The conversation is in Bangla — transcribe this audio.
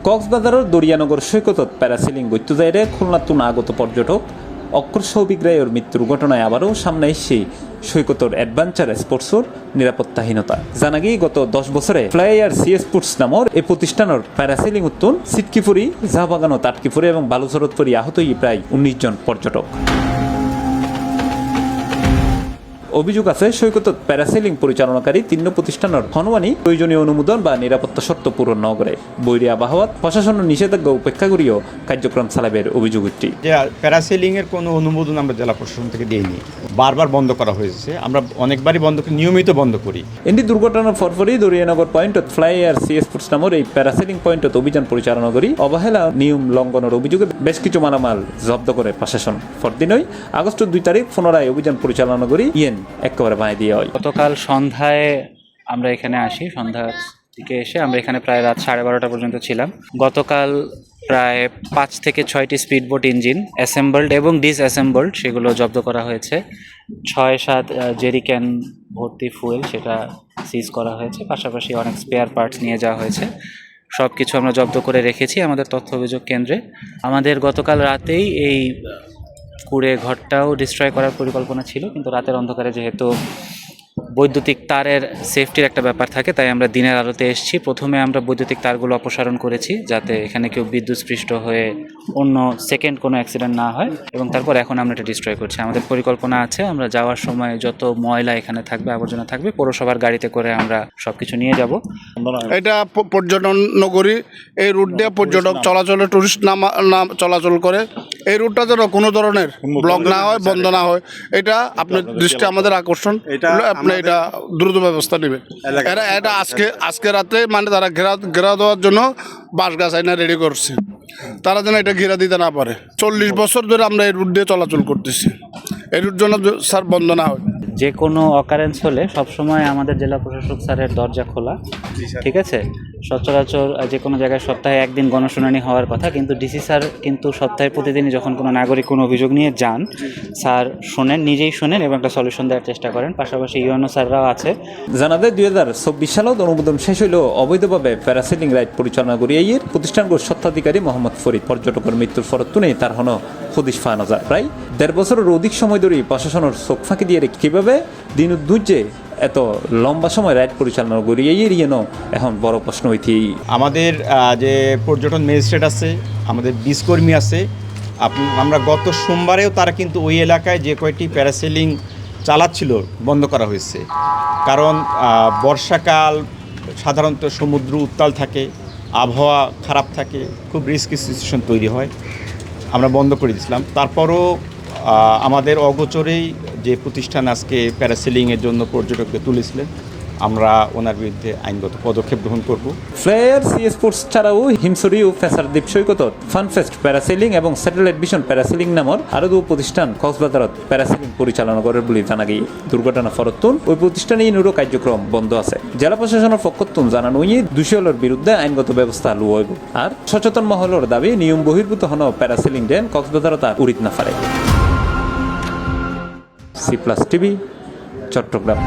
কক্সবাজারের দরিয়ানগর সৈকতত প্যারাসিলিং গত্য যাইরে খুলনাতুন আগত পর্যটক অক্ষর সৌবিগ্রায়ের মৃত্যুর ঘটনায় আবারও সামনে এসে সৈকতর অ্যাডভেঞ্চার স্পোর্টসর নিরাপত্তাহীনতা জানা গিয়ে গত 10 বছরে ফ্লাইয়ার সি স্পোর্টস নামৰ এই প্রতিষ্ঠানের প্যারাসিলিং উত্তন সিটকিফুরি জাহাবাগানো তাটকিফুরি এবং বালুচরতপুরি আহত প্রায় 19 জন পর্যটক। অভিযোগ আছে সৈকতত প্যারাসেলিং পরিচালনাকারী 3 প্রতিষ্ঠানের হনুমানি প্রয়োজনীয় অনুমোদন বা নিরাপত্তা শর্ত পূরণ ন করে বৈরী আবহাওয়াত প্রশাসনের নিষেধাজ্ঞা উপেক্ষা করিও কার্যক্রম চালাবের অভিযোগ উঠি। যে প্যারাসেলিং এর কোনো অনুমোদন আমরা জেলা প্রশাসন থেকে দিইনি, বারবার বন্ধ করা হয়েছে, আমরা অনেকবারই বন্ধ করি, নিয়মিত বন্ধ করি। এটি দুর্ঘটনার পরপরই দরিয়ানগর পয়েন্টত ফ্লাইয়ার সি স্পোর্টস নামের এই প্যারাসেলিং পয়েন্টত অভিযান পরিচালনা করি অবহেলা নিয়ম লঙ্ঘনের অভিযোগে বেশ কিছু মালামাল জব্দ করে প্রশাসন। পরদিনই আগস্ট 2 তারিখ পুনরায় অভিযান পরিচালনা করি একেবারে বানিয়ে দিয়ে হয়। গতকাল সন্ধ্যায় আমরা এখানে আসি, সন্ধ্যার দিকে এসে আমরা এখানে প্রায় রাত 12:30 পর্যন্ত ছিলাম। গতকাল প্রায় 5 থেকে 6টি স্পিডবোট ইঞ্জিন অ্যাসেম্বলড এবং ডিসঅ্যাসেম্বলড সেগুলো জব্দ করা হয়েছে। 6-7 জেরিক্যান ভর্তি ফুয়েল সেটা সিজ করা হয়েছে, পাশাপাশি অনেক স্পেয়ার পার্টস নিয়ে যাওয়া হয়েছে। সব কিছু আমরা জব্দ করে রেখেছি আমাদের তথ্য অভিযোগ কেন্দ্রে। আমাদের গতকাল রাতেই এই কুড়ে ঘরটাও ডিস্ট্রয় করার পরিকল্পনা ছিল, কিন্তু রাতের অন্ধকারে যেহেতু বৈদ্যুতিক তারের সেফটির একটা ব্যাপার থাকে তাই আমরা দিনের আলোতে এসেছি। প্রথমে আমরা বৈদ্যুতিক তারগুলো অপসারণ করেছি যাতে এখানে কেউ বিদ্যুৎস্পৃষ্ট হয়ে অন্য সেকেন্ড কোনো অ্যাক্সিডেন্ট না হয়, এবং তারপর এখন আমরা এটা ডিস্ট্রয় করছি। আমাদের পরিকল্পনা আছে আমরা যাওয়ার সময় যত ময়লা এখানে থাকবে, আবর্জনা থাকবে, পৌরসভার গাড়িতে করে আমরা সব কিছু নিয়ে যাব। এটা পর্যটন নগরী, এই রুট দিয়ে পর্যটক চলাচলে, টুরিস্ট নাম চলাচল করে। এই রুটটা যেন কোনো ধরনের ব্লক না হয়, বন্ধ না হয়, এটা আপনার দৃষ্টি আমাদের আকর্ষণ। আপনি এটা দ্রুত ব্যবস্থা নেবেন। এটা আজকে রাতে মানে তারা ঘেরা দেওয়ার জন্য বাঁশ গাছ আইনা রেডি করছে, তারা যেন এটা ঘেরা দিতে না পারে। 40 বছর ধরে আমরা এই রুট দিয়ে চলাচল করতেছি, এই রুট জন্য স্যার বন্ধ না হয়। যে কোনো অকারেন্স হলে সবসময় আমাদের জেলা প্রশাসক স্যারের দরজা খোলা, ঠিক আছে। সচরাচর যে কোনো জায়গায় সপ্তাহে একদিন গণশুনানি হওয়ার কথা, কিন্তু ডিসি স্যার কিন্তু সপ্তাহে প্রতিদিনই যখন কোনো নাগরিক কোনো অভিযোগ নিয়ে যান, স্যার শোনেন, নিজেই শোনেন এবং একটা সলিউশন দেওয়ার চেষ্টা করেন। পাশাপাশি ইউএনও স্যাররাও আছে। জানা যায় 2024 সালত অনুমোদন শেষ হইলেও অবৈধভাবে প্যারাসেলিং রাইড পরিচালনা করি এই প্রতিষ্ঠানগুলোর স্বত্বাধিকারী মোহাম্মদ ফরিদ পর্যটকের মৃত্যুর ফরতুনেই তার হন হদিশ পাওয়া যায়। প্রায় 1.5 বছরের অধিক সময় ধরে প্রশাসনের চোখ ফাঁকি দিয়ে কিভাবে দিন উদ্দুর্যে এত লম্বা সময় রাইড পরিচালনা করি এই এখন বড় প্রশ্ন হইতে। আমাদের যে পর্যটন ম্যাজিস্ট্রেট আছে, আমাদের বীজকর্মী আছে, আমরা গত সোমবারেও তারা কিন্তু ওই এলাকায় যে কয়টি প্যারাসেলিং চালাচ্ছিল বন্ধ করা হয়েছে। কারণ বর্ষাকাল সাধারণত সমুদ্র উত্তাল থাকে, আবহাওয়া খারাপ থাকে, খুব রিস্কি সিচুয়েশন তৈরি হয়, আমরা বন্ধ করে দিয়েছিলাম। তারপরও আমাদের অগোচরেই যে প্রতিষ্ঠান আজকে প্যারাসেলিংয়ের জন্য পর্যটককে তুলেছিলেন, আমরা ওনার বিরুদ্ধে আইনগত পদক্ষেপ গ্রহণ করব। ফ্লাইয়ার সি স্পোর্টস ছাড়াও হিমসরি ও ফেসারদ্বীপ সৈকত ফানফেস্ট প্যারাসেলিং এবং স্যাটেলাইট ভিশন প্যারাসেলিং নামের আরও 2 প্রতিষ্ঠান কক্সবাজারত প্যারাসেলিং পরিচালনা করে বলে জানা গিয়ে দুর্ঘটনা ফরতুন ওই প্রতিষ্ঠানে ইনুরো কার্যক্রম বন্ধ আছে। জেলা প্রশাসনের পক্ষতুন জানানো দোষীদের বিরুদ্ধে আইনগত ব্যবস্থা লু হইব। আর সচেতন মহলের দাবি নিয়ম বহির্ভূত হন প্যারাসেলিং ডেন কক্সবাজারত আর উড়িত না পারে। C+ TV, Chittagong.